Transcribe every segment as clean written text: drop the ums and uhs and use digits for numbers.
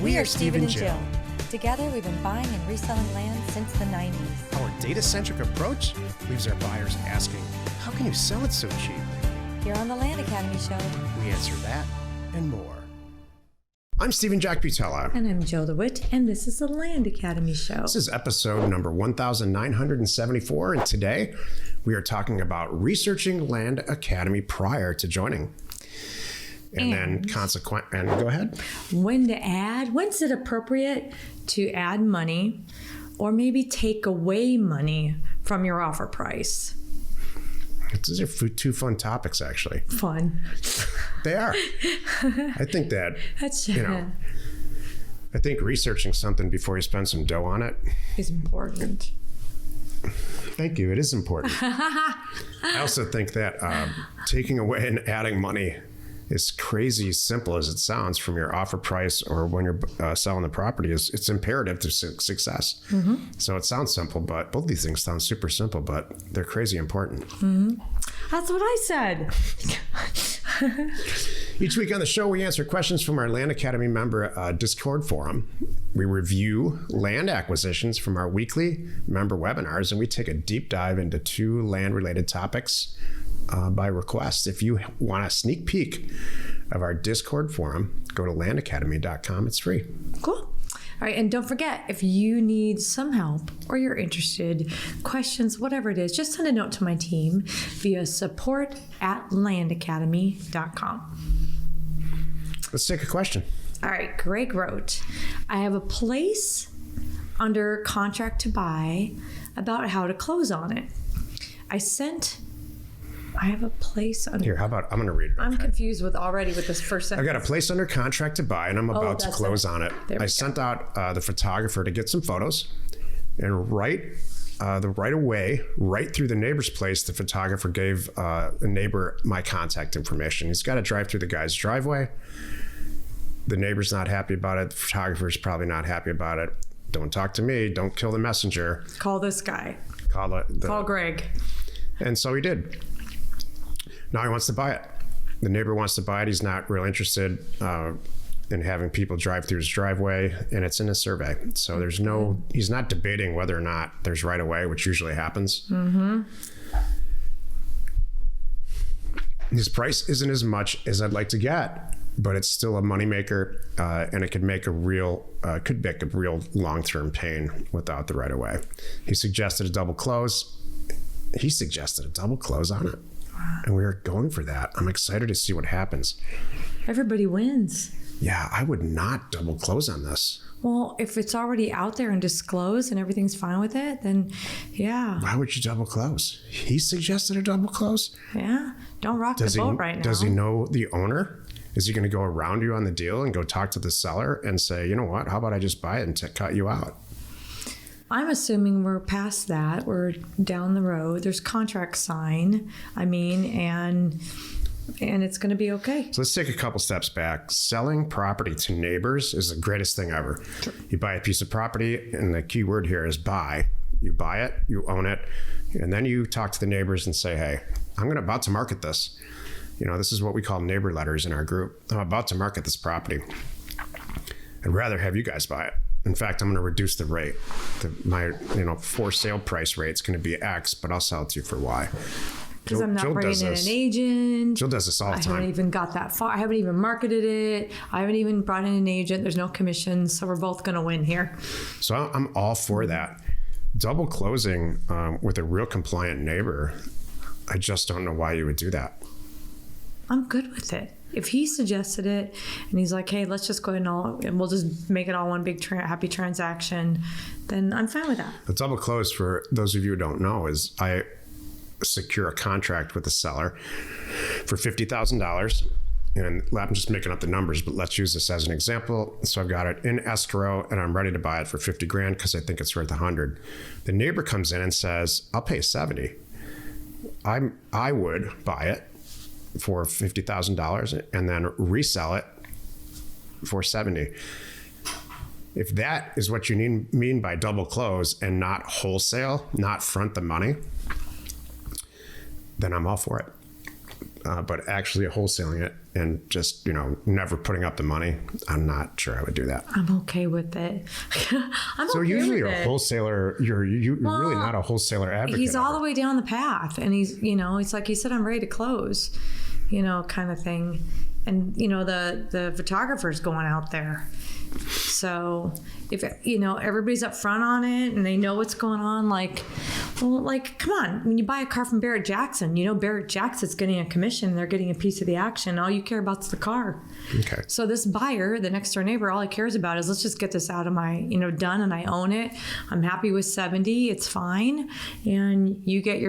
We are Steve and Jill. Together, we've been buying and reselling land since the 90s. Our data-centric approach leaves our buyers asking, how can you sell it so cheap? Here on the Land Academy Show, We answer that and more. I'm Stephen Jack Butella. And I'm Jill DeWitt, and this is the Land Academy Show. This is episode number 1974, and today we are talking about researching Land Academy prior to joining. And then go ahead. When's it appropriate to add money or maybe take away money from your offer price? These are two fun topics, actually. Fun. They are. I think that, That's I think researching something before you spend some dough on it is important. Thank you. It is important. I also think that taking away and adding money is crazy simple as it sounds from your offer price or when you're selling the property. It's imperative to success. Mm-hmm. So it sounds simple, but both these things sound super simple, but they're crazy important. Mm-hmm. That's what I said. Each week on the show, we answer questions from our Land Academy member Discord forum. We review land acquisitions from our weekly member webinars, and we take a deep dive into 2 land-related topics by request. If you want a sneak peek of our Discord forum, go to landacademy.com. It's free. Cool. All right, and don't forget, if you need some help or you're interested, questions, whatever it is, just send a note to my team via support@landacademy.com. Let's take a question. All right, Greg wrote, I have a place under contract to buy, about how to close on it. I have a place under... Here, how about, I'm going to read it. I'm confused with this first sentence. I got a place under contract to buy, and I'm about to close on it. I sent out the photographer to get some photos, and right away, right through the neighbor's place, the photographer gave the neighbor my contact information. He's got to drive through the guy's driveway. The neighbor's not happy about it. The photographer's probably not happy about it. Don't talk to me. Don't kill the messenger. Call this guy. Call Greg. And so he did. Now he wants to buy it. The neighbor wants to buy it. He's not real interested in having people drive through his driveway, and it's in a survey. So he's not debating whether or not there's right of way, which usually happens. Mm-hmm. His price isn't as much as I'd like to get, but it's still a moneymaker, and it could make a real long-term pain without the right of way. He suggested a double close on it. And we are going for that. I'm excited to see what happens. Everybody wins. Yeah, I would not double close on this. Well, if it's already out there and disclosed and everything's fine with it, then yeah. Why would you double close? He suggested a double close? Yeah. Don't rock the boat right now. Does he know the owner? Is he going to go around you on the deal and go talk to the seller and say, you know what, how about I just buy it and cut you out? I'm assuming we're past that. We're down the road. There's contract sign. And it's going to be okay. So let's take a couple steps back. Selling property to neighbors is the greatest thing ever. Sure. You buy a piece of property, and the key word here is buy. You buy it, you own it, and then you talk to the neighbors and say, hey, I'm about to market this. This is what we call neighbor letters in our group. I'm about to market this property. I'd rather have you guys buy it. In fact, I'm going to reduce the rate. My for sale price rate is going to be X, but I'll sell it to you for Y. Because I'm not bringing in an agent. Jill does this all the time. I haven't even got that far. I haven't even marketed it. I haven't even brought in an agent. There's no commissions. So we're both going to win here. So I'm all for that. Double closing with a real compliant neighbor, I just don't know why you would do that. I'm good with it. If he suggested it and he's like, hey, let's just go ahead and we'll just make it all one big happy transaction, then I'm fine with that. The double close, for those of you who don't know, is I secure a contract with the seller for $50,000. And I'm just making up the numbers, but let's use this as an example. So I've got it in escrow and I'm ready to buy it for $50,000 because I think it's worth $100,000. The neighbor comes in and says, I'll pay $70,000. I would buy it for $50,000 and then resell it for $70,000. If that is what you mean by double close and not wholesale, not front the money, then I'm all for it. but actually wholesaling it and just, never putting up the money, I'm not sure I would do that. I'm okay with it. So usually you're a wholesaler, you're really not a wholesaler advocate. He's all the way down the path, and he's, it's like he said, I'm ready to close, kind of thing. And, the photographer's going out there. So if, everybody's up front on it and they know what's going on, come on, when you buy a car from Barrett Jackson, Barrett Jackson's getting a commission. They're getting a piece of the action. All you care about is the car. Okay. So this buyer, the next door neighbor, all he cares about is let's just get this out of my, done, and I own it. I'm happy with 70. It's fine. And you get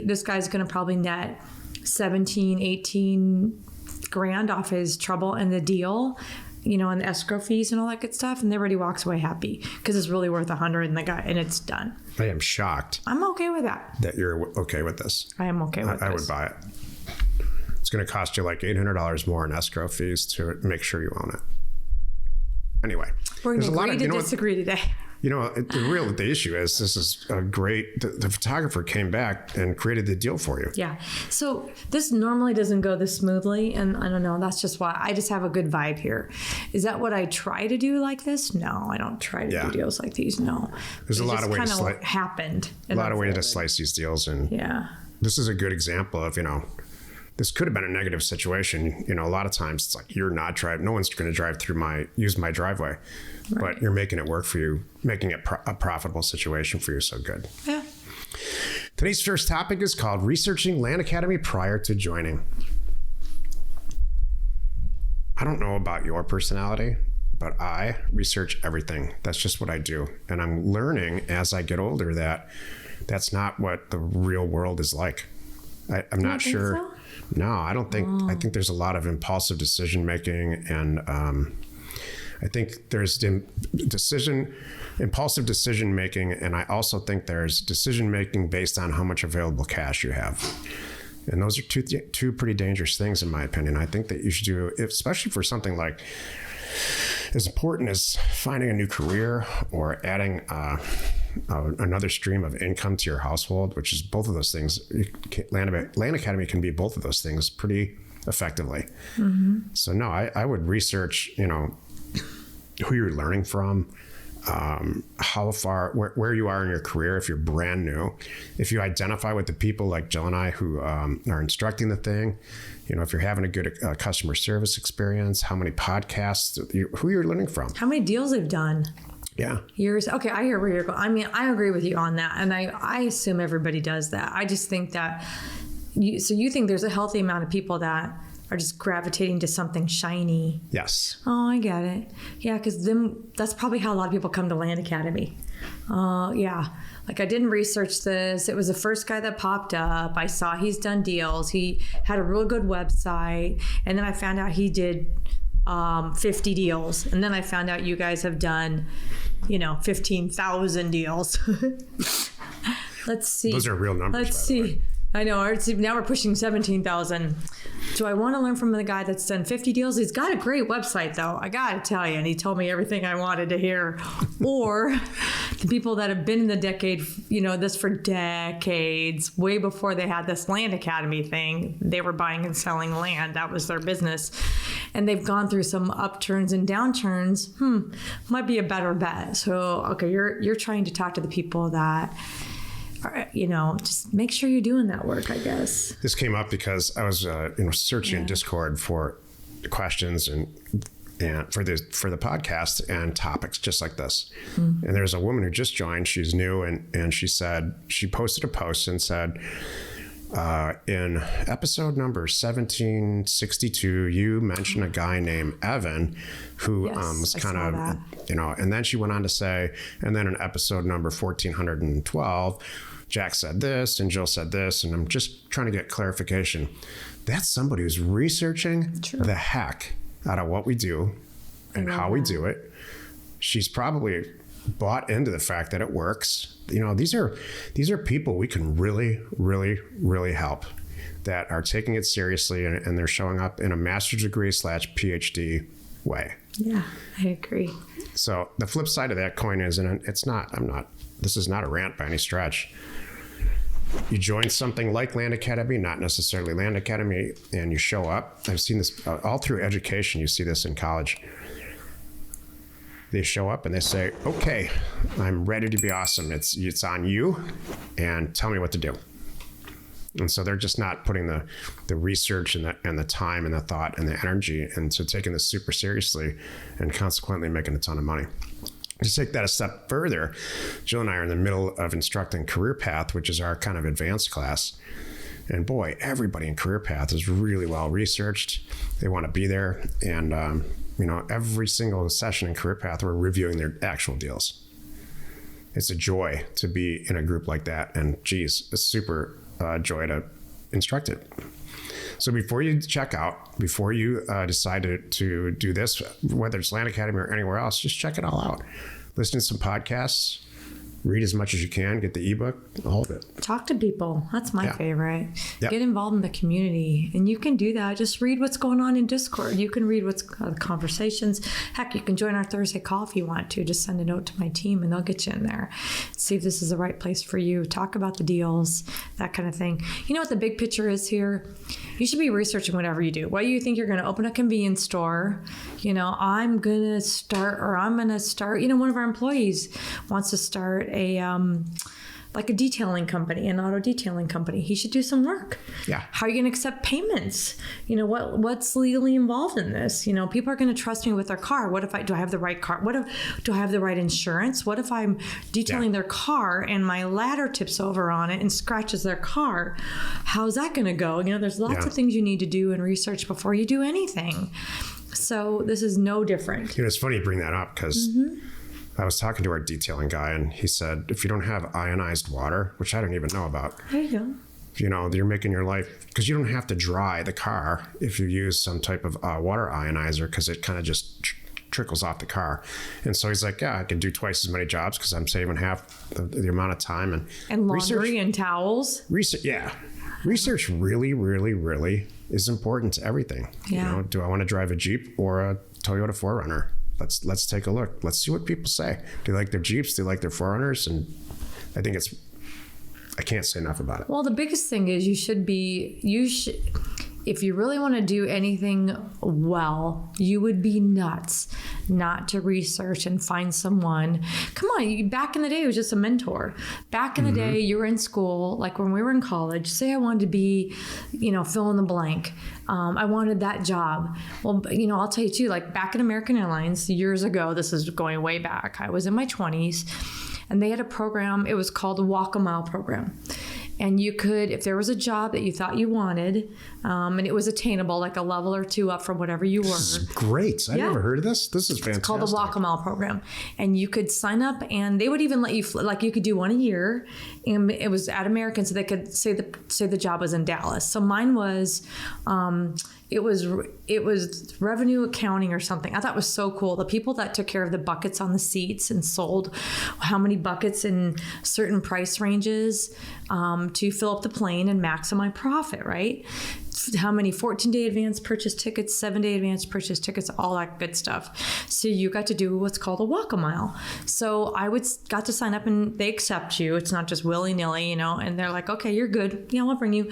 this guy's going to probably net 17, 18 grand off his trouble and the deal, and the escrow fees and all that good stuff, and everybody walks away happy because it's really worth 100 and it's done. I am shocked. I'm okay with that. That you're okay with this. I am okay with this. I would buy it. It's going to cost you like $800 more in escrow fees to make sure you own it. Anyway, we're going to agree to disagree today. The issue is this is a great, the photographer came back and created the deal for you. Yeah. So this normally doesn't go this smoothly. And I don't know, that's just why I just have a good vibe here. Is that what I try to do like this? No, I don't try to do deals like these. No. There's a lot of ways to happened. A lot of ways to slice these deals. And this is a good example of, this could have been a negative situation. A lot of times it's like, you're not driving, no one's going to use my driveway. Right. But you're making it work for you, making it a profitable situation for you. So good. Yeah. Today's first topic is called Researching Land Academy Prior to Joining. I don't know about your personality, but I research everything. That's just what I do. And I'm learning as I get older that that's not what the real world is like. I'm not sure. So? No, I don't think. I think there's a lot of impulsive decision making, and I think there's impulsive decision making, and I also think there's decision making based on how much available cash you have. And those are two pretty dangerous things, in my opinion. I think that you should do, especially for something like as important as finding a new career or adding another stream of income to your household, which is both of those things. Land Academy can be both of those things pretty effectively. Mm-hmm. So no, I would research, who you're learning from, how far, where you are in your career, if you're brand new, if you identify with the people like Jill and I who are instructing the thing, if you're having a good customer service experience, how many podcasts, who you're learning from. How many deals they've done. Yeah. Years. Okay, I hear where you're going. I mean, I agree with you on that. And I assume everybody does that. I just think that, you think there's a healthy amount of people that are just gravitating to something shiny. Yes. Oh, I get it. Yeah, because that's probably how a lot of people come to Land Academy. Yeah. Like, I didn't research this. It was the first guy that popped up. I saw he's done deals. He had a real good website. And then I found out he did 50 deals. And then I found out you guys have done, 15,000 deals. Let's see. Those are real numbers. Let's see. I know. Now we're pushing 17,000. Do I want to learn from the guy that's done 50 deals? He's got a great website, though. I got to tell you. And he told me everything I wanted to hear. Or the people that have been in the decade, this for decades, way before they had this Land Academy thing. They were buying and selling land. That was their business. And they've gone through some upturns and downturns. Might be a better bet. So, okay, you're trying to talk to the people that, just make sure you're doing that work, I guess. This came up because I was, searching in Discord for questions and for the podcast and topics just like this. Mm-hmm. And there's a woman who just joined. She's new, and she posted a post and said, in episode number 1762, you mentioned a guy named Evan who was kind of, and then she went on to say, and then in episode number 1412, Jack said this and Jill said this, and I'm just trying to get clarification. That's somebody who's researching the heck out of what we do and how we do it. She's probably bought into the fact that it works. These are people we can really, really, really help that are taking it seriously, and they're showing up in a master's degree / PhD way. Yeah, I agree. So the flip side of that coin is, and this is not a rant by any stretch. you join something like Land Academy, not necessarily Land Academy, and you show up. I've seen this all through education. You see this in college. They show up and they say, okay, I'm ready to be awesome. It's on you, and tell me what to do. And so they're just not putting the research and the time and the thought and the energy into taking this super seriously and consequently making a ton of money. To take that a step further, Jill and I are in the middle of instructing Career Path, which is our kind of advanced class. And boy, everybody in Career Path is really well researched. They want to be there. And, every single session in Career Path, we're reviewing their actual deals. It's a joy to be in a group like that. And geez, it's super joy to instruct it. So before you check out, before you decide to do this, whether it's Land Academy or anywhere else, just check it all out. Listen to some podcasts, read as much as you can, get the ebook, all of it. Talk to people. That's my favorite. Yep. Get involved in the community. And you can do that. Just read what's going on in Discord. You can read what's conversations. Heck, you can join our Thursday call if you want to. Just send a note to my team and they'll get you in there. See if this is the right place for you. Talk about the deals, that kind of thing. You know what the big picture is here? You should be researching whatever you do. Whether you think you're going to open a convenience store, I'm going to start, one of our employees wants to start a detailing company, an auto detailing company. He should do some work. Yeah. How are you going to accept payments? What's legally involved in this? People are going to trust me with their car. What if do I have the right car? Do I have the right insurance? What if I'm detailing their car and my ladder tips over on it and scratches their car? How's that going to go? There's lots of things you need to do and research before you do anything. So this is no different. It's funny you bring that up because I was talking to our detailing guy and he said, if you don't have ionized water, which I don't even know about, There you go. You're making your life, because you don't have to dry the car if you use some type of water ionizer, because it kind of just trickles off the car. And so he's like, I can do twice as many jobs because I'm saving half the amount of time. And laundry and towels. Research really, really, really is important to everything. Yeah. Do I want to drive a Jeep or a Toyota 4Runner? Let's take a look. Let's see what people say. Do they like their Jeeps? Do they like their 4Runners? And I can't say enough about it. Well, the biggest thing is if you really want to do anything well, you would be nuts not to research and find someone. Come on, back in the day, it was just a mentor. Back in the day, you were in school, like when we were in college, say I wanted to be, fill in the blank. I wanted that job. Well, I'll tell you too, like back in American Airlines years ago, this is going way back, I was in my 20s, and they had a program, it was called the Walk a Mile program. And you could, if there was a job that you thought you wanted, and it was attainable, like a level or two up from whatever you were. This is great. I've never heard of this. This is fantastic. It's called the Walk a Mile program. And you could sign up and they would even let you, you could do one a year. And it was at American, so they could say the job was in Dallas. So mine was, it was revenue accounting or something. I thought it was so cool. The people that took care of the buckets on the seats and sold how many buckets in certain price ranges to fill up the plane and maximize profit, right? How many 14-day advance purchase tickets, 7-day advance purchase tickets, all that good stuff. So you got to do what's called a walk a mile. So I got to sign up and they accept you. It's not just willy-nilly, and they're like, okay, you're good. Yeah, I'll bring you.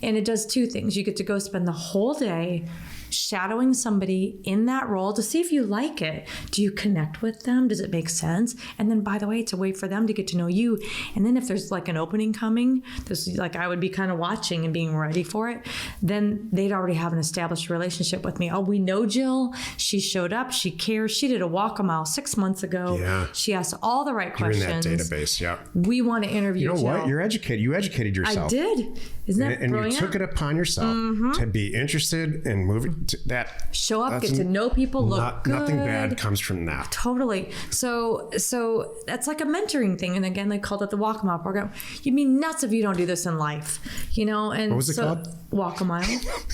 And it does two things. You get to go spend the whole day shadowing somebody in that role to see if you like it. Do you connect with them? Does it make sense? And then, by the way, it's a way for them to get to know you. And then if there's like an opening coming, I would be kind of watching and being ready for it. Then they'd already have an established relationship with me. Oh, we know Jill. She showed up. She cares. She did a walk a mile 6 months ago. Yeah. She asked all the right questions. You're in that database. Yeah. We want to interview Jill. You know what? You're educated. You educated yourself. I did. Isn't that brilliant? And you took it upon yourself to be interested in moving to that. Show up, get to know people, look good. Nothing bad comes from that. Totally. So that's like a mentoring thing. And again, they called it the Walk a Mile program. You'd be nuts if you don't do this in life, And what was it called? Walk a Mile.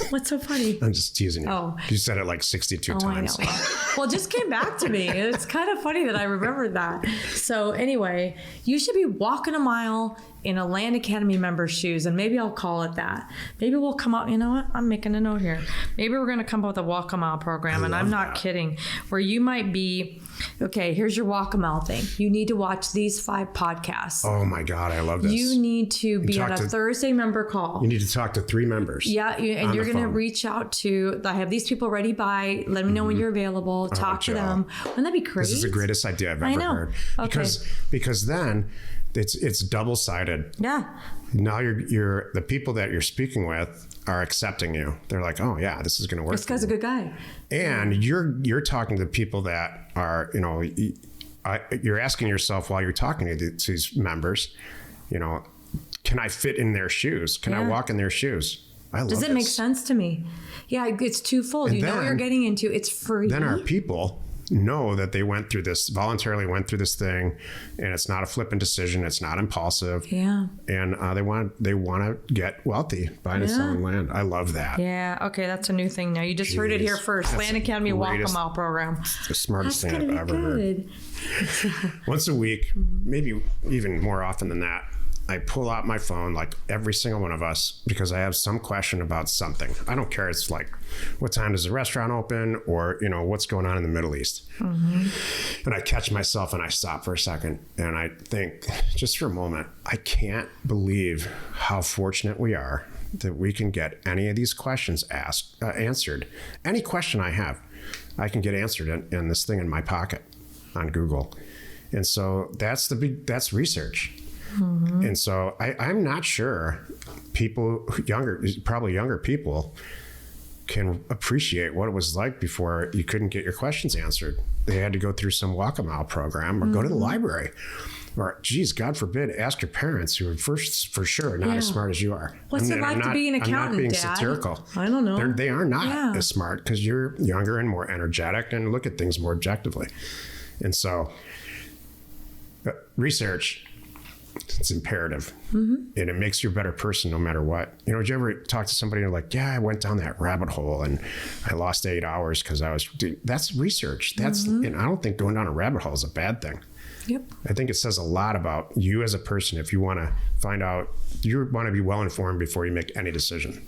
What's so funny? I'm just teasing you. Oh. You said it like 62 times. I know. Well, it just came back to me. It's kind of funny that I remembered that. So anyway, you should be walking a mile in a Land Academy member's shoes, and maybe I'll call it that. Maybe we'll come out, you know what? I'm making a note here. Maybe we're going to come up with a walk a mile program, and I'm not kidding, where you might be, okay, here's your walk a mile thing. You need to watch these 5 podcasts. Oh my God, I love this. You need to be on a Thursday member call. You need to talk to 3 members. Yeah, and you're going to reach out to, I have these people ready by, let me know when you're available, talk to them. Wouldn't that be great? This is the greatest idea I've ever heard. Because then it's double-sided. Yeah. Now you're the people that you're speaking with are accepting you. They're like, oh yeah, this is going to work. This guy's a good guy. And you're talking to people that are, you know, you're asking yourself while you're talking to these members, you know, can I fit in their shoes? Can I walk in their shoes? Does it make sense to me? Yeah, it's twofold. You know what you're getting into. It's free. Then our people know that they voluntarily went through this thing, and it's not a flippant decision. It's not impulsive. Yeah. And they want to get wealthy buying and selling land. I love that. Yeah. Okay. That's a new thing now. You just heard it here first. Land Academy Walk a Mile program. The smartest thing I've ever heard. Once a week, maybe even more often than that, I pull out my phone, like every single one of us, because I have some question about something. I don't care. It's like, what time does the restaurant open, or, you know, what's going on in the Middle East? Mm-hmm. And I catch myself and I stop for a second and I think, just for a moment, I can't believe how fortunate we are that we can get any of these questions answered. Any question I have, I can get answered in this thing in my pocket on Google. And so that's research. Mm-hmm. And so I'm not sure probably younger people can appreciate what it was like before you couldn't get your questions answered. They had to go through some walk a mile program or go to the library, or, geez, God forbid, ask your parents who are for sure not as smart as you are. What's it like to be an accountant, I'm not being Dad? satirical. I don't know. They are not as smart because you're younger and more energetic and look at things more objectively. And so research, it's imperative, and it makes you a better person no matter what. You know, did you ever talk to somebody and like, yeah, I went down that rabbit hole and I lost 8 hours because that's research. And I don't think going down a rabbit hole is a bad thing. Yep. I think it says a lot about you as a person if you want to find out, you want to be well informed before you make any decision.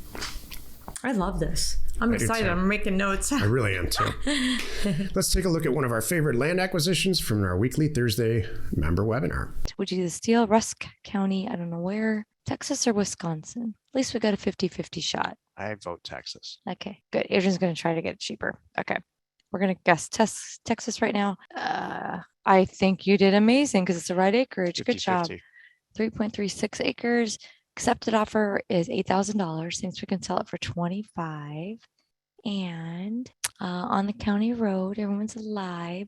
I love this. I'm excited. I'm making notes. I really am too. Let's take a look at one of our favorite land acquisitions from our weekly Thursday member webinar. Would you steal Rusk County, I don't know where, Texas or Wisconsin? At least we got a 50-50 shot. I vote Texas. Okay, good. Adrian's going to try to get it cheaper. Okay. We're going to guess Texas right now. I think you did amazing because it's the right acreage. Good job. 3.36 acres. Accepted offer is $8,000. Thinks we can sell it for $25,000. And on the county road, everyone's alive.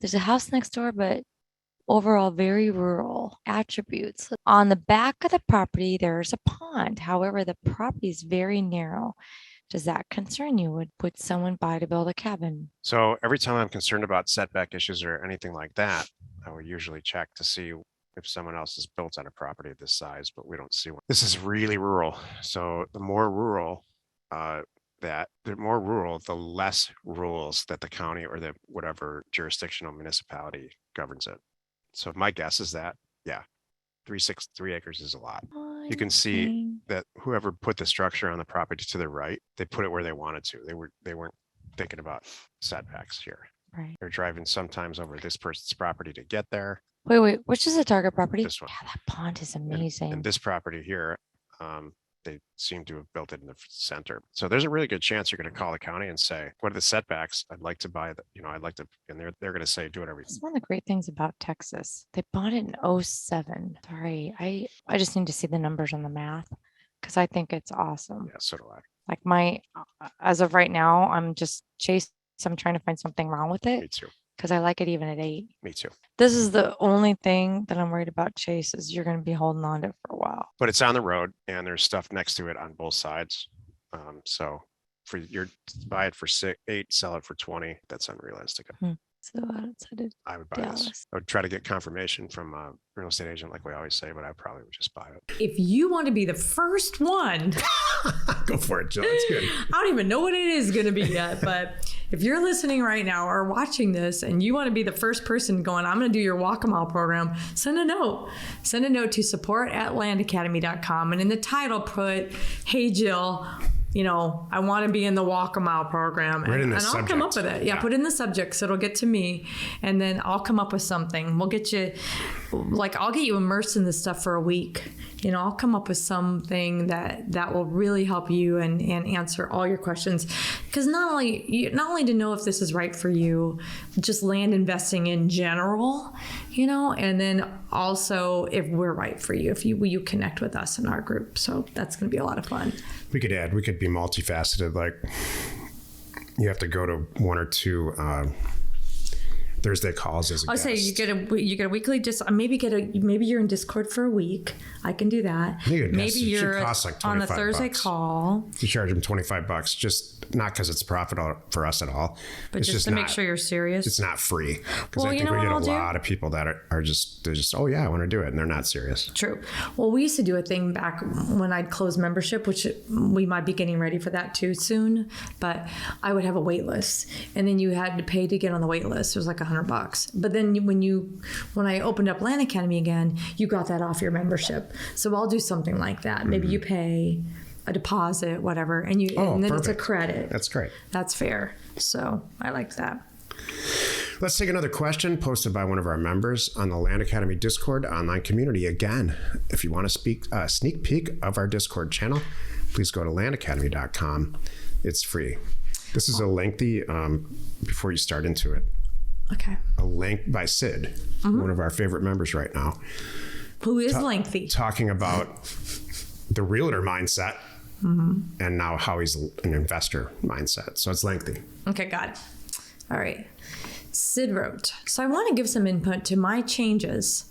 There's a house next door, but overall very rural attributes. On the back of the property, there's a pond. However, the property is very narrow. Does that concern you? Would someone buy to build a cabin? So every time I'm concerned about setback issues or anything like that, I would usually check to see if someone else has built on a property of this size, but we don't see one. This is really rural. So the more rural, the less rules that the county or the whatever jurisdictional municipality governs it. So my guess is that, 3 acres is a lot. You can see that whoever put the structure on the property to the right, they put it where they wanted to. They weren't thinking about setbacks here. Right. They're driving sometimes over this person's property to get there. Wait, which is the target property? This one. Yeah, that pond is amazing. And this property here, they seem to have built it in the center. So there's a really good chance you're going to call the county and say, what are the setbacks? I'd like to buy I'd like to, and they're going to say, do whatever. It's one of the great things about Texas. They bought it in 2007. Sorry, I just need to see the numbers on the math because I think it's awesome. Yeah, so do I. Like as of right now, I'm just chasing. I'm trying to find something wrong with it. Me too. Because I like it even at 8. Me too. This is the only thing that I'm worried about, Chase, is you're going to be holding on to it for a while. But it's on the road and there's stuff next to it on both sides. So for your buy it for 8, sell it for 20. That's unrealistic. So outside of I would buy this. Dallas. I would try to get confirmation from a real estate agent, like we always say, but I probably would just buy it. If you want to be the first one, Go for it, Jill. That's good. I don't even know what it is going to be yet, but if you're listening right now or watching this and you want to be the first person going, I'm going to do your walk a mile program, send a note. Send a note to support@landacademy.com. And in the title, put, hey, Jill, I want to be in the walk a mile program. And I'll come up with it. Yeah, put in the subject so it'll get to me. And then I'll come up with something. We'll get you, I'll get you immersed in this stuff for a week. I'll come up with something that will really help you and answer all your questions. Because not only to know if this is right for you, just land investing in general, and then also if we're right for you, if you connect with us in our group. So that's going to be a lot of fun. We could be multifaceted. Like you have to go to 1 or 2 Thursday calls as a guest. I'll say you get a weekly, just maybe you're in Discord for a week. I can do that. Maybe you're on a Thursday call. You charge them $25, just not because it's profit for us at all, but just to make sure you're serious. It's not free, because I think we get a lot of people that are just oh yeah, I want to do it, and they're not serious. True. Well, we used to do a thing back when I'd close membership, which we might be getting ready for that too soon. But I would have a wait list, and then you had to pay to get on the wait list. It was like $100. But then when I opened up Land Academy again, you got that off your membership. So I'll do something like that. Maybe you pay a deposit, whatever, and then perfect. It's a credit. That's great. That's fair. So I like that. Let's take another question posted by one of our members on the Land Academy Discord online community. Again, if you want to sneak peek of our Discord channel, please go to landacademy.com. It's free. This is a lengthy, before you start into it, okay, a link by Sid, one of our favorite members right now. Who is lengthy. Talking about the realtor mindset and now how he's an investor mindset. So it's lengthy. Okay, got it. All right. Sid wrote, so I want to give some input to my changes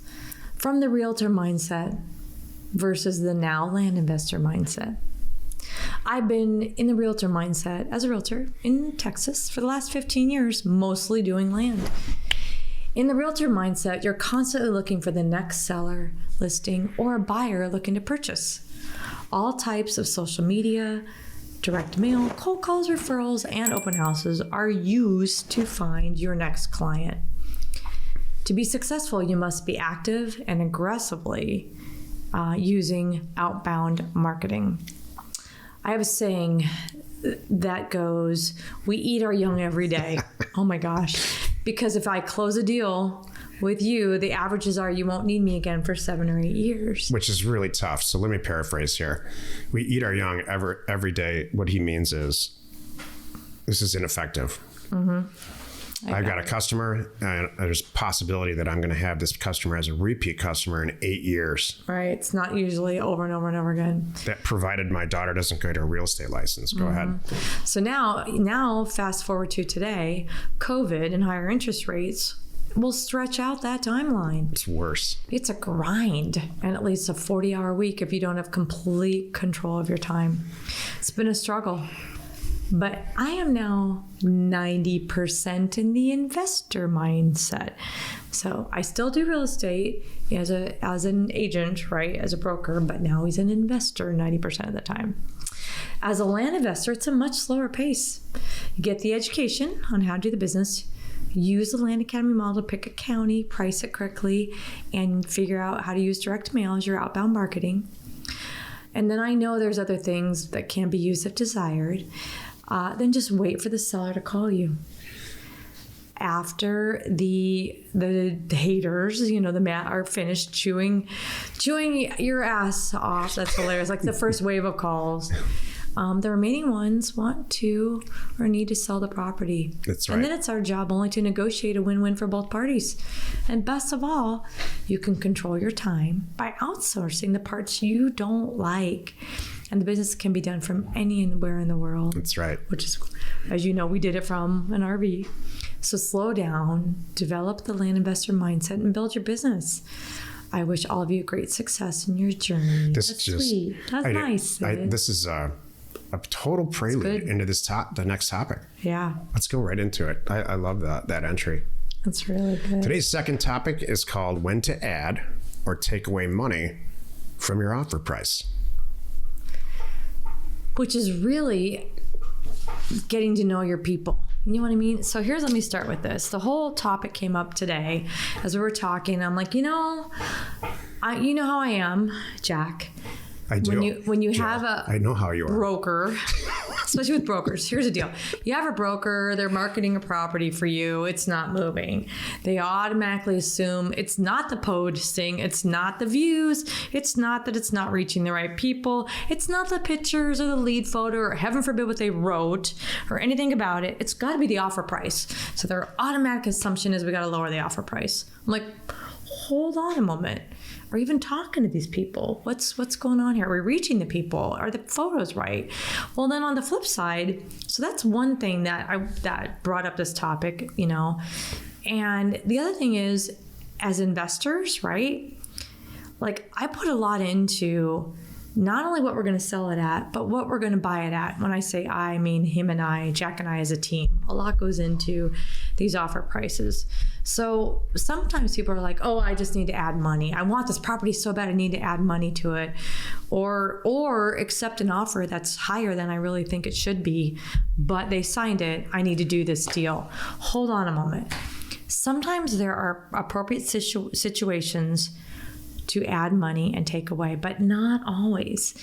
from the realtor mindset versus the now land investor mindset. I've been in the realtor mindset as a realtor in Texas for the last 15 years, mostly doing land. In the realtor mindset, you're constantly looking for the next seller, listing, or a buyer looking to purchase. All types of social media, direct mail, cold calls, referrals, and open houses are used to find your next client. To be successful, you must be active and aggressively using outbound marketing. I have a saying that goes, we eat our young every day. Oh my gosh. Because if I close a deal with you, the averages are you won't need me again for 7 or 8 years. Which is really tough. So let me paraphrase here. We eat our young every day. What he means is this is ineffective. I've got a customer, and there's a possibility that I'm going to have this customer as a repeat customer in 8 years. Right. It's not usually over and over and over again. That provided my daughter doesn't get a real estate license. Go ahead. So now fast forward to today, COVID and higher interest rates will stretch out that timeline. It's worse. It's a grind, and at least a 40-hour week if you don't have complete control of your time. It's been a struggle. But I am now 90% in the investor mindset. So I still do real estate as an agent, right, as a broker, but now he's an investor 90% of the time. As a land investor, it's a much slower pace. You get the education on how to do the business, use the Land Academy model to pick a county, price it correctly, and figure out how to use direct mail as your outbound marketing. And then I know there's other things that can be used if desired. Then just wait for the seller to call you. After the haters, are finished chewing your ass off. That's hilarious. Like the first wave of calls. The remaining ones want to or need to sell the property. That's right. And then it's our job only to negotiate a win-win for both parties. And best of all, you can control your time by outsourcing the parts you don't like. And the business can be done from anywhere in the world. That's right. Which is, as you know, we did it from an RV. So slow down, develop the land investor mindset, and build your business. I wish all of you great success in your journey. That's sweet. That's nice. This is a total prelude into the next topic. Yeah. Let's go right into it. I love that entry. That's really good. Today's second topic is called when to add or take away money from your offer price. Which is really getting to know your people. You know what I mean? So let me start with this. The whole topic came up today as we were talking. I'm like, you know how I am, Jack. I do. When you Jill, have I know how you are. Broker, especially with brokers. Here's the deal. You have a broker, they're marketing a property for you, it's not moving. They automatically assume it's not the posting, it's not the views, it's not that it's not reaching the right people, it's not the pictures or the lead photo or heaven forbid what they wrote or anything about it. It's got to be the offer price. So their automatic assumption is we got to lower the offer price. I'm like, hold on a moment. Are you even talking to these people? What's going on here? Are we reaching the people? Are the photos right? Well, then on the flip side, so that's one thing that brought up this topic, you know. And the other thing is, as investors, right? Like I put a lot into not only what we're going to sell it at, but what we're going to buy it at. When I say I mean him and I, Jack and I as a team. A lot goes into these offer prices. So sometimes people are like, oh, I just need to add money. I want this property so bad I need to add money to it. Or accept an offer that's higher than I really think it should be, but they signed it. I need to do this deal. Hold on a moment. Sometimes there are appropriate situations to add money and take away, but not always.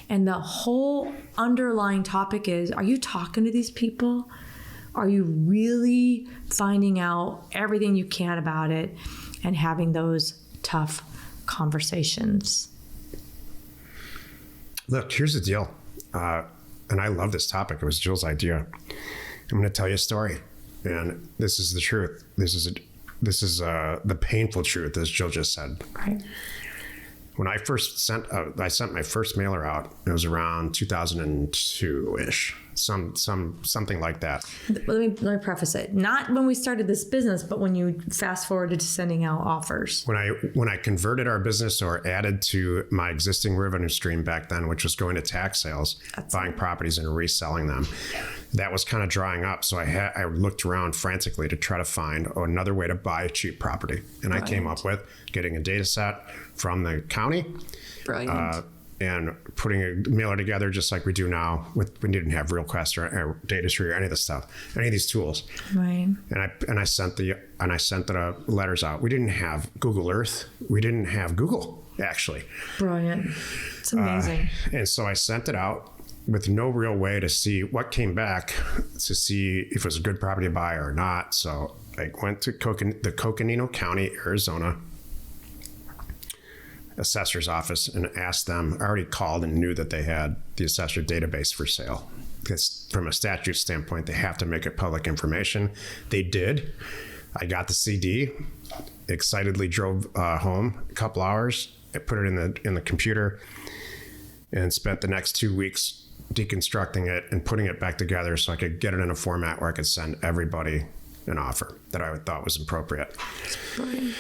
And the whole underlying topic is, are you talking to these people? Are you really finding out everything you can about it and having those tough conversations? Look, here's the deal. And I love this topic. It was Jill's idea. I'm going to tell you a story. And this is the truth. This is the painful truth, as Jill just said. Right. When I first sent my first mailer out, it was around 2002-ish, something like that. Let me preface it. Not when we started this business, but when you fast forwarded to sending out offers. When I converted our business or added to my existing revenue stream back then, which was going to tax sales, buying properties and reselling them, that was kind of drying up. So I looked around frantically to try to find another way to buy a cheap property. And I came up with getting a data set from the county. Brilliant. And putting a mailer together just like we do now. We didn't have RealQuest or DataTree or any of this stuff, any of these tools. Right. And I sent the letters out. We didn't have Google Earth. We didn't have Google, actually. Brilliant. It's amazing. And so I sent it out with no real way to see what came back, to see if it was a good property to buy or not. So I went to the Coconino County, Arizona assessor's office and asked them. I already called and knew that they had the assessor database for sale, because from a statute standpoint, they have to make it public information. They did. I got the CD, excitedly drove home a couple hours, I put it in the computer, and spent the next 2 weeks deconstructing it and putting it back together so I could get it in a format where I could send everybody an offer that I thought was appropriate. Brilliant.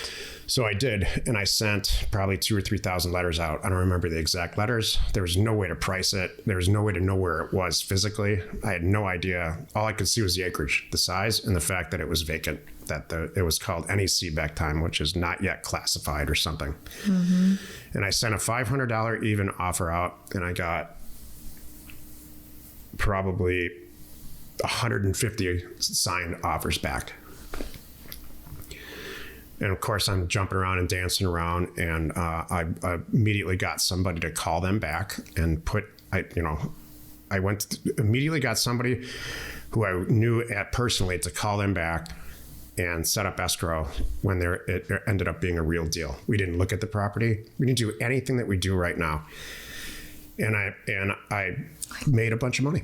So I did, and I sent probably 2,000 or 3,000 letters out. I don't remember the exact letters. There was no way to price it. There was no way to know where it was physically. I had no idea. All I could see was the acreage, the size, and the fact that it was vacant, that it was called NEC back time, which is not yet classified or something. Mm-hmm. And I sent a $500 even offer out, and I got probably 150 signed offers back. And of course, I'm jumping around and dancing around, and I immediately got somebody to call them back and immediately got somebody who I knew personally to call them back and set up escrow when it ended up being a real deal. We didn't look at the property. We didn't do anything that we do right now. And I made a bunch of money.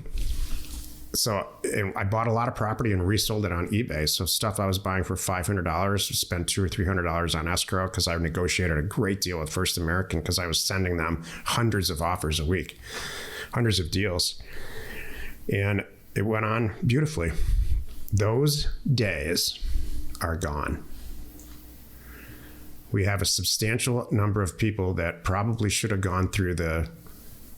So I bought a lot of property and resold it on eBay. So stuff I was buying for $500, spent $200 or $300 on escrow, because I negotiated a great deal with First American, because I was sending them hundreds of offers a week, hundreds of deals. And it went on beautifully. Those days are gone. We have a substantial number of people that probably should have gone through the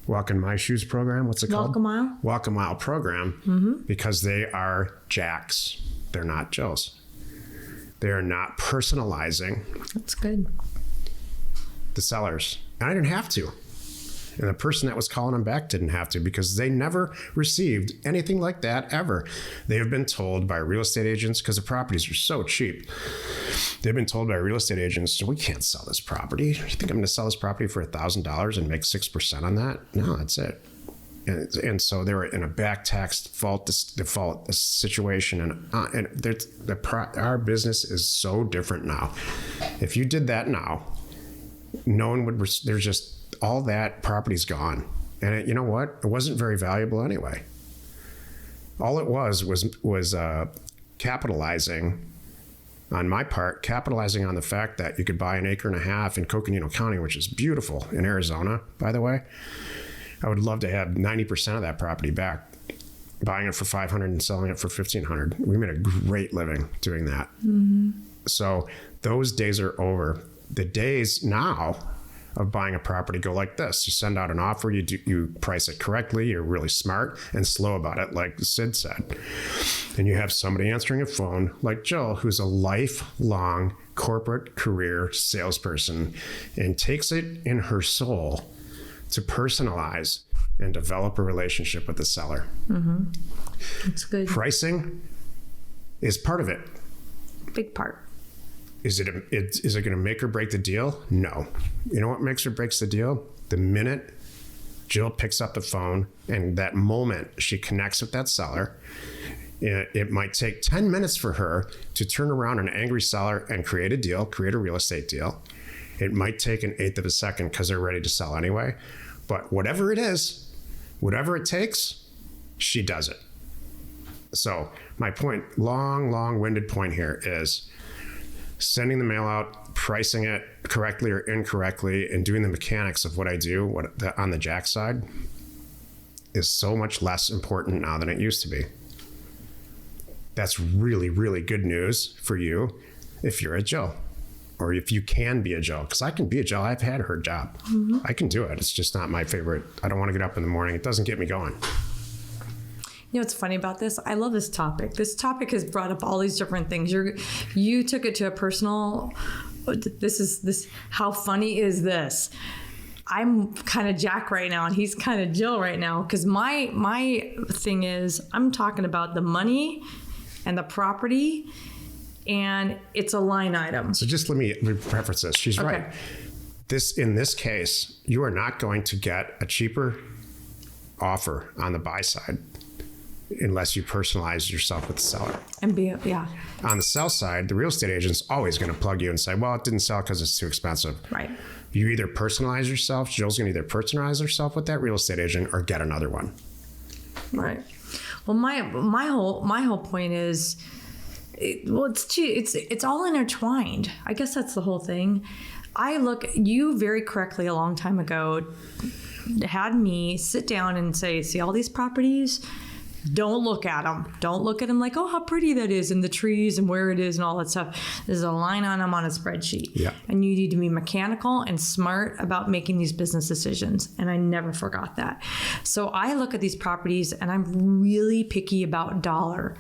Walk in My Shoes program. What's it called? Walk a mile. Walk a Mile program, because they are Jacks. They're not Jills. They are not personalizing That's good. the sellers. And I didn't have to. And the person that was calling them back didn't have to, because they never received anything like that ever. They have been told by real estate agents, because the properties are so cheap. They've been told by real estate agents, we can't sell this property. You think I'm going to sell this property for $1,000 and make 6% on that? No, that's it. And so they were in a back tax default situation, and our business is so different now. If you did that now, no one would. There's just all that property's gone, and you know what? It wasn't very valuable anyway. All it was capitalizing on my part, capitalizing on the fact that you could buy an acre and a half in Coconino County, which is beautiful in Arizona, by the way. I would love to have 90% of that property back, buying it for $500 and selling it for $1,500. We made a great living doing that. So those days are over. The days now of buying a property go like this. You send out an offer, you price it correctly, you're really smart and slow about it, like Sid said. And you have somebody answering a phone like Jill, who's a lifelong corporate career salesperson and takes it in her soul to personalize and develop a relationship with the seller. That's good. Pricing is part of it. Big part. Is it going to make or break the deal? No. You know what makes or breaks the deal? The minute Jill picks up the phone and that moment she connects with that seller. It might take 10 minutes for her to turn around an angry seller and create a deal, create a real estate deal. It might take an eighth of a second because they're ready to sell anyway. But whatever it is, whatever it takes, she does it. So my point, long-winded point here is sending the mail out, pricing it correctly or incorrectly, and doing the mechanics of what I do on the Jack side is so much less important now than it used to be. That's really, really good news for you if you're a Jill. Or if you can be a Jill, because I can be a Jill. I've had her job. I can do it. It's just not my favorite. I don't want to get up in the morning. It doesn't get me going. You know what's funny about this? I love this topic. This topic has brought up all these different things. You took it to a personal. How funny is this? I'm kind of Jack right now, and he's kind of Jill right now. Because my thing is, I'm talking about the money and the property. And it's a line item. So just let me preface this. She's right. In this case, you are not going to get a cheaper offer on the buy side unless you personalize yourself with the seller. On the sell side, the real estate agent's always going to plug you and say, well, it didn't sell because it's too expensive. Right. You either personalize yourself. Jill's going to either personalize herself with that real estate agent or get another one. Right. Well, my whole point is, it's all intertwined. I guess that's the whole thing. You very correctly a long time ago had me sit down and say, see all these properties? Don't look at them. Don't look at them like, oh, how pretty that is, and the trees and where it is and all that stuff. There's a line on them on a spreadsheet. Yeah. And you need to be mechanical and smart about making these business decisions. And I never forgot that. So I look at these properties and I'm really picky about dollar.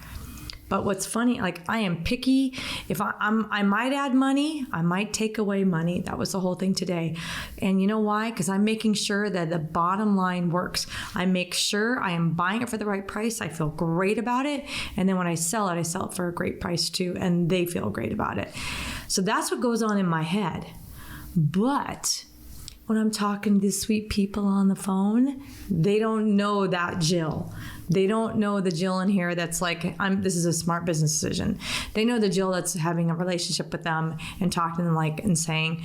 But what's funny, like I am picky. If I might add money, I might take away money. That was the whole thing today. And you know why? Because I'm making sure that the bottom line works. I make sure I am buying it for the right price. I feel great about it. And then when I sell it for a great price too. And they feel great about it. So that's what goes on in my head. But when I'm talking to these sweet people on the phone, they don't know that Jill. They don't know the Jill in here that's like, this is a smart business decision. They know the Jill that's having a relationship with them and talking to them and saying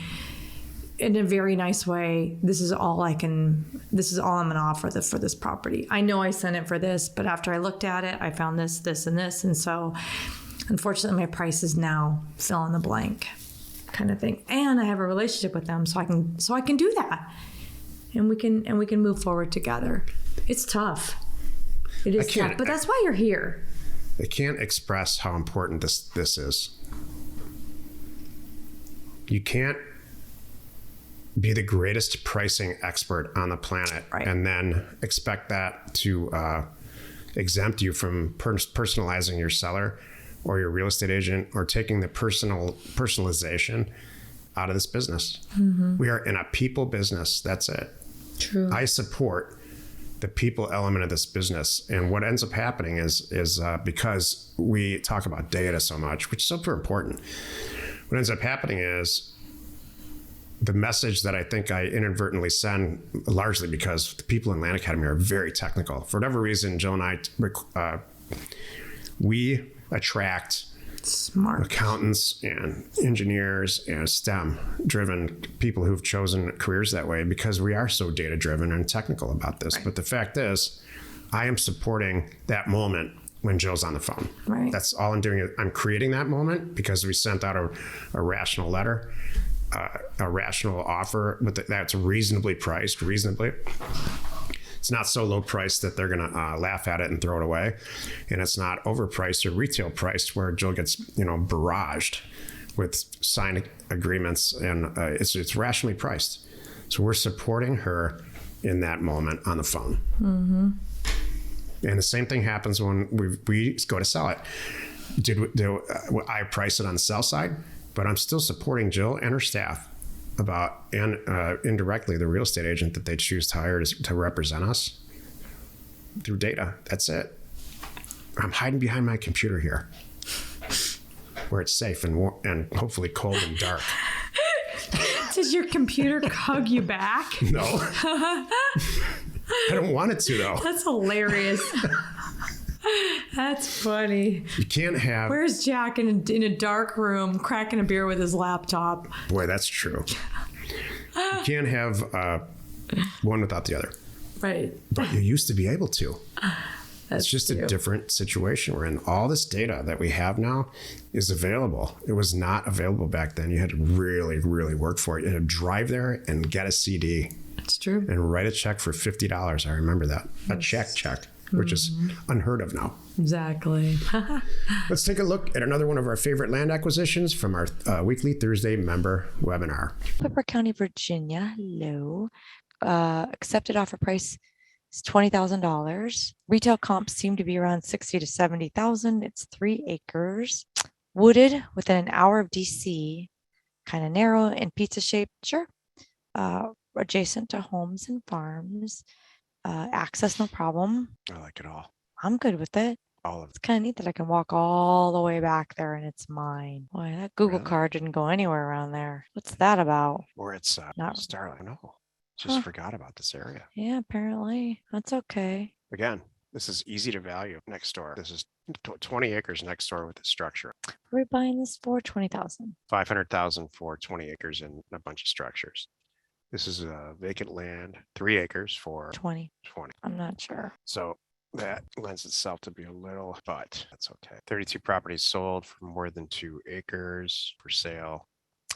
in a very nice way, this is all I'm going to offer for this property. I know I sent it for this, but after I looked at it, I found this, this, and this. And so unfortunately my price is now fill in the blank kind of thing. And I have a relationship with them, so I can do that. And we can move forward together. It's tough. It is tough, but that's why you're here. I can't express how important this is. You can't be the greatest pricing expert on the planet, Right. and then expect that to exempt you from personalizing your seller or your real estate agent or taking the personalization out of this business. We are in a people business. That's it. True. I support the people element of this business. And what ends up happening is because we talk about data so much, which is super important, what ends up happening is the message that I think I inadvertently send, largely because the people in Land Academy are very technical. For whatever reason, Jill and I, we attract Smart. accountants and engineers and STEM-driven people who've chosen careers that way because we are so data-driven and technical about this. Right. But the fact is, I am supporting that moment when Jill's on the phone. Right. That's all I'm doing. I'm creating that moment because we sent out a rational letter, a rational offer, but that's reasonably priced. It's not so low priced that they're going to laugh at it and throw it away. And it's not overpriced or retail priced where Jill gets, barraged with signed agreements. And it's rationally priced. So we're supporting her in that moment on the phone. Mm-hmm. And the same thing happens when we go to sell it. I price it on the sell side, but I'm still supporting Jill and her staff about, and indirectly the real estate agent that they choose to hire to represent us through data. That's it. I'm hiding behind my computer here where it's safe and hopefully cold and dark. Does your computer hug you back? No. I don't want it to, though. That's hilarious. That's funny. You can't have... Where's Jack in a dark room cracking a beer with his laptop? Boy, that's true. You can't have one without the other. Right. But you used to be able to. That's it's just true. A different situation. We're in. All this data that we have now is available. It was not available back then. You had to really, really work for it. You had to drive there and get a CD. It's true. And write a check for $50. I remember that. A check, which is unheard of now. Exactly. Let's take a look at another one of our favorite land acquisitions from our weekly Thursday member webinar. Pepper County, Virginia. Hello. Accepted offer price is $20,000. Retail comps seem to be around 60 to 70,000. It's 3 acres. Wooded within an hour of DC. Kind of narrow and pizza shaped. Sure. Adjacent to homes and farms. Access, no problem. I like it all. I'm good with it. All of It's kind of neat that I can walk all the way back there and it's mine. Boy, that Google Really? card didn't go anywhere around there. What's that about? Or it's Not- Starlight. No, just Huh. forgot about this area. Yeah, apparently. That's okay. Again, this is easy to value next door. This is 20 acres next door with the structure. We're buying this for 20,000. 500,000 for 20 acres and a bunch of structures. This is vacant land, 3 acres for 20. 20. I'm not sure. So that lends itself to be a little, but that's okay. 32 properties sold for more than 2 acres for sale,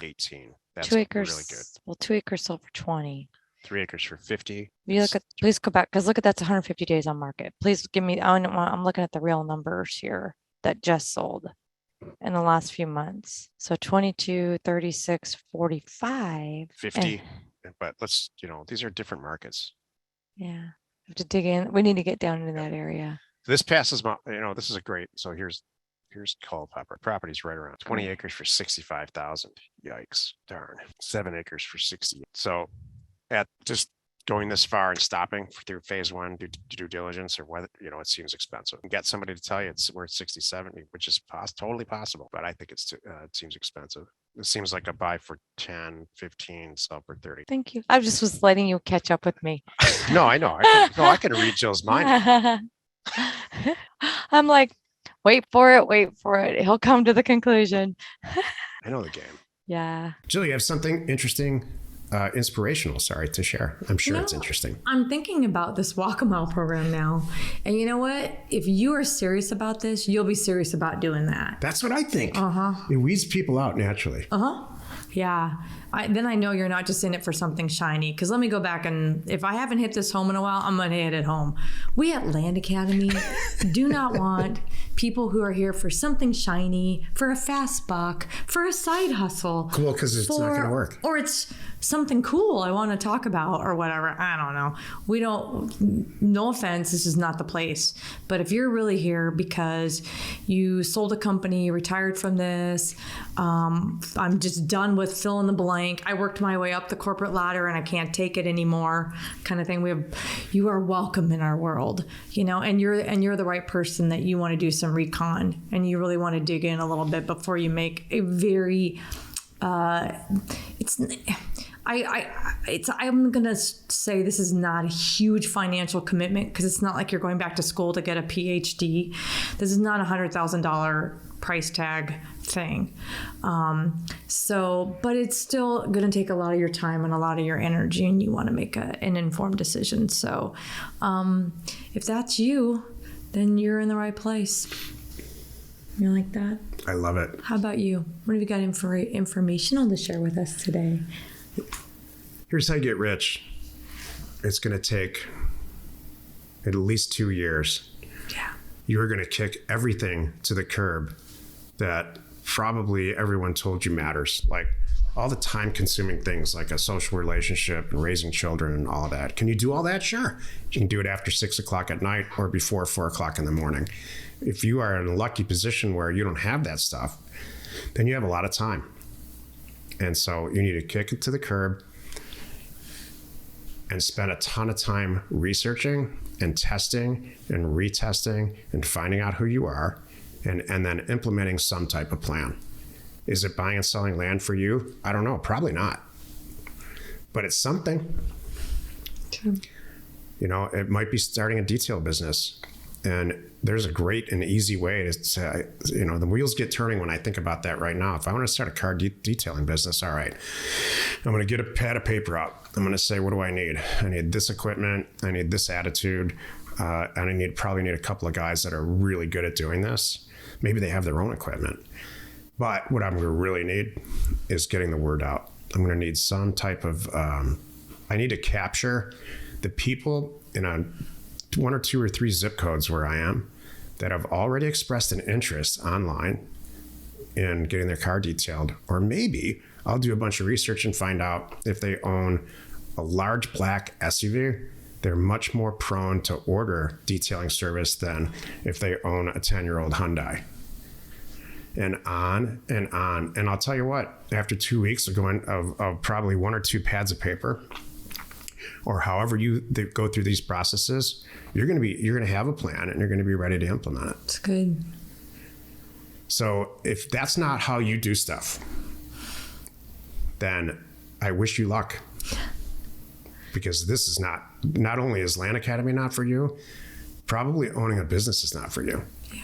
18. That's 2 acres. really good. Well, 2 acres sold for 20. 3 acres for 50. You look at, please go back because look at that's 150 days on market. Please give me, I'm looking at the real numbers here that just sold in the last few months. So 22, 36, 45. 50. But let's, these are different markets. Yeah. Have to dig in. We need to get down into that area. This passes my, this is a great, so here's Culpeper. Property's right around 20 acres for 65,000. Yikes. Darn. 7 acres for 60. So at just going this far and stopping through phase one, due diligence, or whether, it seems expensive. And get somebody to tell you it's worth 60, 70, which is totally possible. But I think it seems expensive. It seems like a buy for 10, 15, sell for 30. Thank you. I just was letting you catch up with me. No, I know. I can read Jill's mind. I'm like, wait for it. He'll come to the conclusion. I know the game. Yeah. Jill, you have something interesting, inspirational, to share. I'm sure it's interesting. I'm thinking about this walk a mile program now. And you know what? If you are serious about this, you'll be serious about doing that. That's what I think. Uh-huh. It weeds people out naturally. Uh-huh. Yeah. Then I know you're not just in it for something shiny. Because let me go back and if I haven't hit this home in a while, I'm going to hit it home. We at Land Academy do not want people who are here for something shiny, for a fast buck, for a side hustle. Cool, because it's not going to work. Or it's something cool I want to talk about or whatever. I don't know. We don't, no offense, this is not the place. But if you're really here because you sold a company, retired from this, I'm just done with fill in the blank. I worked my way up the corporate ladder and I can't take it anymore, kind of thing. You are welcome in our world, you know, and you're the right person that you want to do some recon and you really want to dig in a little bit before you make a very, I'm going to say this is not a huge financial commitment because it's not like you're going back to school to get a PhD. This is not $100,000 price tag thing. But it's still going to take a lot of your time and a lot of your energy, and you want to make an informed decision. So if that's you, then you're in the right place. You like that? I love it. How about you? What have you got informational to share with us today? Here's how you get rich. It's going to take at least 2 years. Yeah. You're going to kick everything to the curb that probably everyone told you matters. Like all the time consuming things like a social relationship and raising children and all of that. Can you do all that? Sure. You can do it after 6 o'clock at night or before 4 o'clock in the morning. If you are in a lucky position where you don't have that stuff, then you have a lot of time. And so you need to kick it to the curb and spend a ton of time researching and testing and retesting and finding out who you are and then implementing some type of plan. Is it buying and selling land for you? I don't know. Probably not. But it's something. True. You know, it might be starting a detail business. And there's a great and easy way to say, you know, the wheels get turning when I think about that right now. If I want to start a car detailing business, all right, I'm going to get a pad of paper out. I'm going to say, what do I need? I need this equipment. I need this attitude. And I probably need a couple of guys that are really good at doing this. Maybe they have their own equipment. But what I'm going to really need is getting the word out. I'm going to need some type of, I need to capture the people in a 1 or 2 or 3 zip codes where I am that have already expressed an interest online in getting their car detailed. Or maybe I'll do a bunch of research and find out if they own a large black SUV, they're much more prone to order detailing service than if they own a 10-year-old Hyundai. And on and on. And I'll tell you what, after 2 weeks of probably 1 or 2 pads of paper, or however they go through these processes, you're going to have a plan and you're going to be ready to implement it. It's good. So if that's not how you do stuff, then I wish you luck. Because this is not only is Land Academy not for you, probably owning a business is not for you. Yeah.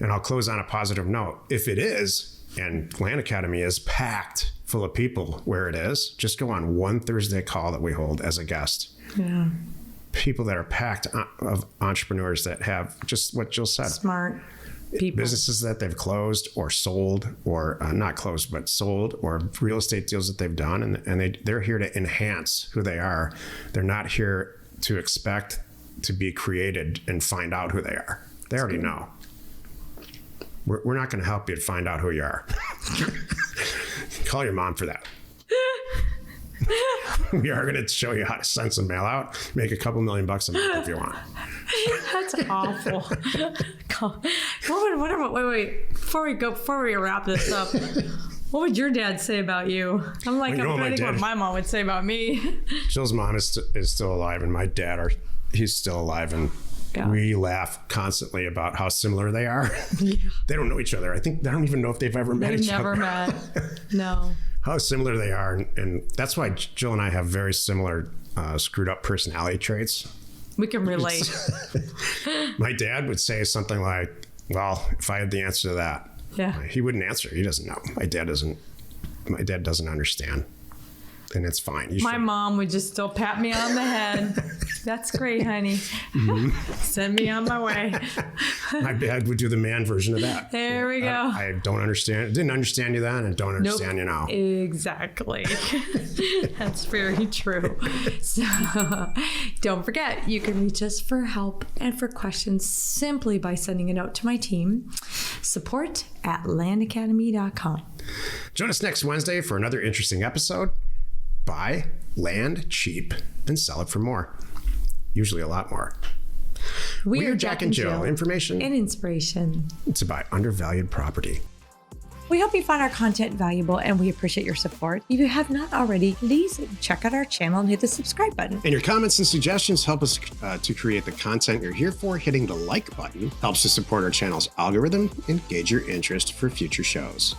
And I'll close on a positive note. If it is, and Land Academy is packed full of people where it is, just go on one Thursday call that we hold as a guest. Yeah. People that are packed of entrepreneurs that have just what Jill said. Smart people. Businesses that they've closed or sold, or not closed, but sold, or real estate deals that they've done. And they're here to enhance who they are. They're not here to expect to be created and find out who they are. They already know. We're not going to help you to find out who you are. Call your mom for that. We are going to show you how to send some mail out, make a couple $1 million a month if you want. That's awful. Wait. Before we wrap this up, what would your dad say about you? I'm like, I'm trying to think what my mom would say about me. Jill's mom is still alive, and my dad he's still alive, and we laugh constantly about how similar they are. Yeah. They don't know each other. I think they don't even know if they've ever met each other. They've never met. No. How similar they are. And that's why Jill and I have very similar screwed up personality traits. We can relate. My dad would say something like, well, if I had the answer to that, yeah, he wouldn't answer. He doesn't know. My dad doesn't understand. and it's fine. My mom would just still pat me on the head. That's great, honey. Send me on my way. My dad would do the man version of that. There we go. I don't understand. Didn't understand you then and don't understand you now. Exactly. That's very true. So don't forget, you can reach us for help and for questions simply by sending a note to my team, support@landacademy.com. Join us next Wednesday for another interesting episode. Buy land cheap and sell it for more. Usually a lot more. We are Jack and Jill. Information and inspiration to buy undervalued property. We hope you found our content valuable and we appreciate your support. If you have not already, please check out our channel and hit the subscribe button. And your comments and suggestions help us to create the content you're here for. Hitting the like button helps to support our channel's algorithm and gauge your interest for future shows.